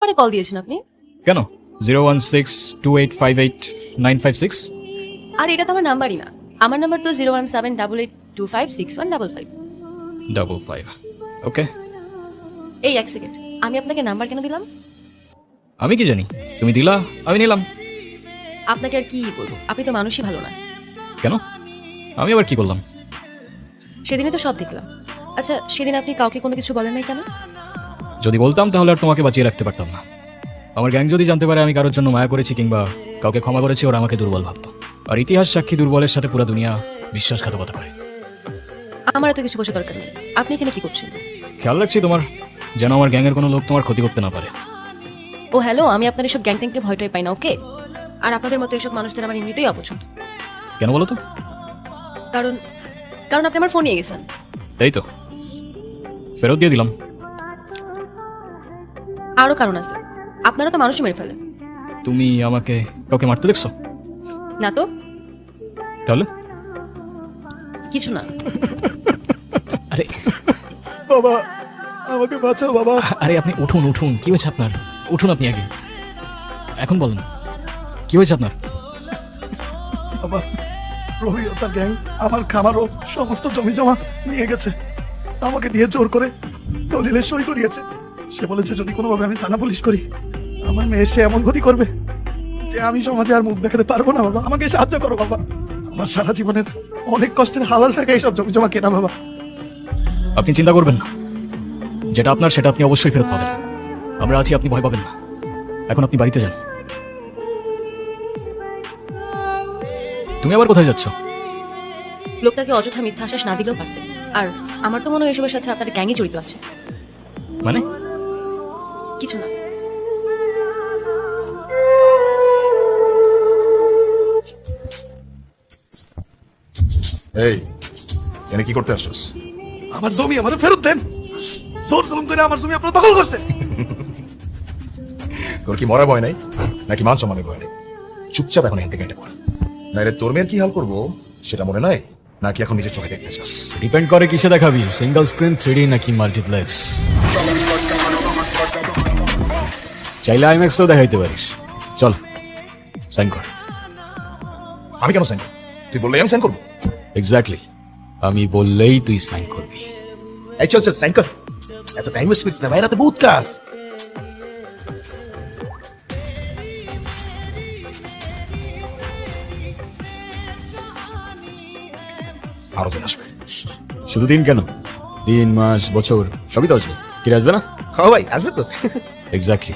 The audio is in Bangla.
পরে কল দিয়েছেন আপনি? কেন 016285895 আর এটা তো আমার নাম্বারই না। আমার নাম্বার তো 01788256155। 55 ওকে। এই এক সেকেন্ড, আমি আপনাকে নাম্বার কেন দিলাম? আমি কি জানি, তুমি দিলা আমি নিলাম। আপনাকে আর কি বলবো, আপনি তো মানুষই ভালো না। কেন? আমি আবার কি করলাম? সেদিনই তো সব দেখলাম। আচ্ছা, সেদিন আপনি কাউকে কোনো কিছু বলেন নাই কেন? যদি বলতাম তাহলে আর তোমাকে বাঁচিয়ে রাখতে পারতাম না। আমার গ্যাং যদি জানতে পারে আমি কারোর জন্য মায়া করেছি কিংবা কাউকে ক্ষমা করেছি, ওরা আমাকে দুর্বল ভাবতো। আর ইতিহাস সাক্ষী দুর্বলের সাথে পুরো দুনিয়া বিশ্বাসঘাতকতা করে। আমার এত কিছু বোঝা দরকার নেই। আপনি এখানে কি করছেন? খেয়াল রাখছি তোমার, যেন আমার গ্যাংয়ের কোনো লোক তোমার ক্ষতি করতে না পারে। ও হ্যালো, আমি আপনার এসব গ্যাং ট্যাংকে ভয়টাই পাই না, ওকে? আর আপনাদের মতো এসব মানুষদের আমার এমনিতেই অপছন্দ। কেন বলো তো? কারণ কারণ আপনি আমার ফোন নিয়ে গেছেন। এই তো ফেরত দিয়ে দিলাম। আরও কারণ আছে, আপনারা তো মানুষই মেরে ফেলেন। তুমি আমাকে কাউকে মারতে দেখছো? না তো, তাহলে কিছু না। আরে বাবা, আমাকে বাঁচাও বাবা। আরে আপনি উঠুন উঠুন, কি হয়েছে আপনার? উঠুন আপনি আগে, এখন বলেন কি হয়েছে আপনার? বাবা, রবি ও তার গ্যাং আমার খামার ও সমস্ত জমি জমা নিয়ে গেছে। আমাকে দিয়ে জোর করে দলিলে সই করিয়েছে। সে বলেছে যদি কোনোভাবে আমি থানা পুলিশ করি, আমার মেয়ে সে এমন ক্ষতি করবে যে আমি সমাজে আর মুখ দেখাতে পারবো না। বাবা, আমাকে সাহায্য করো বাবা। আমার সারা জীবনের অনেক কষ্টের হালাল টাকা এইসব জমি জমা কেনা বাবা। আপনি চিন্তা করবেন না, যেটা আপনার সেটা আপনি অবশ্যই ফেরত পাবেন। আমরা আছি, আপনি ভয় পাবেন না। এখন আপনি বাড়িতে যান। তুমি আবার কোথায় যাচ্ছ? লোকটাকে অযথা মিথ্যা আশ্বাস না দিলেও পারতেন। আর আমার তো মনে হয় এসবের সাথে আপনার গ্যাংই জড়িত আছে। মানে? কিছু না। এই এনে কি করতে আসছিস? আমার জমি আমার ফেরত দেন। জোর জুলুম করে আমার জমি আপনারা দখল করছে। তোর কি মরা ভয় নাই নাকি মান সম্মানের ভয় নেই? চুপচাপ এখন এখান থেকে এটা কর, নাইলে তোর মেয়ের কি হাল করবো সেটা মনে নাই নাকি এখন নিজের চোখে দেখতে চাস? ডিপেন্ড করে কিসে দেখাবি, সিঙ্গেল স্ক্রিন 3D নাকি মাল্টিপ্লেক্স। চাইলে আইম্যাক্সও দেখাইতে পারিস। চল সাইন কর। আমি কেন সাইন করব? তুই বললেই আমি সাইন করবো? এক্স্যাক্টলি, আমি বললেই তুই সাইন করবি। এই চল চল সাইন কর। এত টাইম ওয়েস্ট করিস না ভাই, রাতে বহুত কাজ। আরো দিন আসবে। শুধু দিন কেন, দিন মাস বছর সবই তো আসবে। কিরে আসবে না? হ্যাঁ ভাই আসবে তো। এক্স্যাক্টলি।